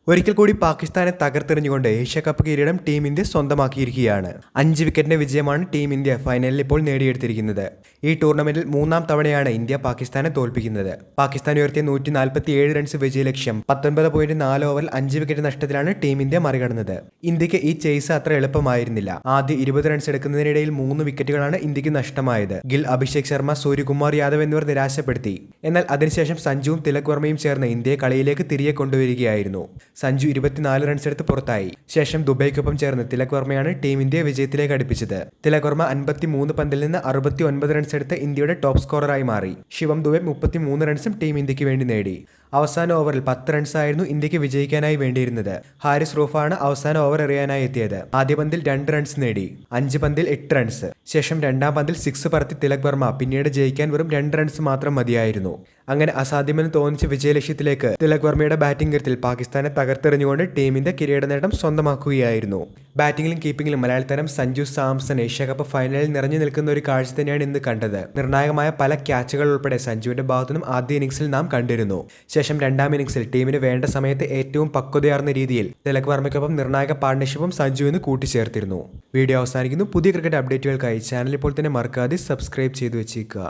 ഒരിക്കൽ കൂടി പാകിസ്ഥാനെ തകർത്തെറിഞ്ഞുകൊണ്ട് ഏഷ്യ കപ്പ് കിരീടം ടീം ഇന്ത്യ സ്വന്തമാക്കിയിരിക്കുകയാണ്. 5 വിക്കറ്റിന്റെ വിജയമാണ് ടീം ഇന്ത്യ ഫൈനലിൽ ഇപ്പോൾ നേടിയെടുത്തിരിക്കുന്നത്. ഈ ടൂർണമെന്റിൽ 3-ാം തവണയാണ് ഇന്ത്യ പാകിസ്ഥാനെ തോൽപ്പിക്കുന്നത്. പാകിസ്ഥാൻ ഉയർത്തിയ 147 റൺസ് വിജയലക്ഷ്യം 19.4 ഓവറിൽ 5 വിക്കറ്റ് നഷ്ടത്തിലാണ് ടീം ഇന്ത്യ മറികടന്നത്. ഇന്ത്യക്ക് ഈ ചേസ് അത്ര എളുപ്പമായിരുന്നില്ല. ആദ്യ 20 റൺസ് എടുക്കുന്നതിനിടയിൽ 3 വിക്കറ്റുകളാണ് ഇന്ത്യക്ക് നഷ്ടമായത്. ഗിൽ, അഭിഷേക് ശർമ്മ, സൂര്യകുമാർ യാദവ് എന്നിവർ നിരാശപ്പെടുത്തി. എന്നാൽ അതിനുശേഷം സഞ്ജുവും തിലക് വർമ്മയും ചേർന്ന് ഇന്ത്യയെ കളിയിലേക്ക് തിരികെ കൊണ്ടുവരികയായിരുന്നു. സഞ്ജു 24 റൺസ് എടുത്ത് പുറത്തായി. ശേഷം ദുബൈക്കൊപ്പം ചേർന്ന് തിലക് വർമ്മയാണ് ടീം ഇന്ത്യയെ വിജയത്തിലേക്ക് അടുപ്പിച്ചത്. തിലക് വർമ്മ 53 പന്തിൽ നിന്ന് 69 റൺസ് എടുത്ത് ഇന്ത്യയുടെ ടോപ്പ് സ്കോററായി മാറി. ശിവം ദുബെ 33 റൺസും ടീം ഇന്ത്യക്ക് വേണ്ടി നേടി. അവസാന ഓവറിൽ 10 റൺസായിരുന്നു ഇന്ത്യക്ക് വിജയിക്കാനായി വേണ്ടിയിരുന്നത്. ഹാരിസ് റൂഫാണ് അവസാന ഓവർ എറിയാനായി എത്തിയത്. ആദ്യ പന്തിൽ 2 റൺസ് നേടി. 5 പന്തിൽ 8 റൺസ്. ശേഷം 2-ാം പന്തിൽ 6 പറത്തി തിലക് വർമ്മ. പിന്നീട് ജയിക്കാൻ വെറും 2 റൺസ് മാത്രം മതിയായിരുന്നു. അങ്ങനെ അസാധ്യമെന്ന് തോന്നിച്ച വിജയലക്ഷ്യത്തിലേക്ക് തിലക് വർമ്മയുടെ ബാറ്റിംഗ് കരുത്തിൽ പാകിസ്ഥാനെ തകർത്തെറിഞ്ഞുകൊണ്ട് ടീമിന്റെ കിരീട നേട്ടം സ്വന്തമാക്കുകയായിരുന്നു. ബാറ്റിംഗിലും കീപ്പിംഗിലും മലയാളിത്തരം സഞ്ജു സാംസൺ ഏഷ്യ കപ്പ് ഫൈനലിൽ നിറഞ്ഞു നിൽക്കുന്ന ഒരു കാഴ്ച തന്നെയാണ് ഇന്ന് കണ്ടത്. നിർണായകമായ പല ക്യാച്ചുകൾ ഉൾപ്പെടെ സഞ്ജുവിന്റെ ഭാഗത്തുനിന്നും ആദ്യ ഇന്നിംഗ്സിൽ നാം കണ്ടിരുന്നു. ശേഷം 2-ാം ഇന്നിംഗ്സിൽ ടീമിന് വേണ്ട സമയത്ത് ഏറ്റവും പക്വതയാർന്ന രീതിയിൽ തിലക് വർമ്മയ്ക്കൊപ്പം നിർണായക പാർട്ണർഷിപ്പും സഞ്ജു എന്ന് കൂട്ടിച്ചേർത്തിരുന്നു. വീഡിയോ അവസാനിക്കുന്നു. പുതിയ ക്രിക്കറ്റ് അപ്ഡേറ്റുകൾക്കായി ചാനൽ ഇപ്പോൾ തന്നെ മറക്കാതെ സബ്സ്ക്രൈബ് ചെയ്തു വെച്ചേക്കുക.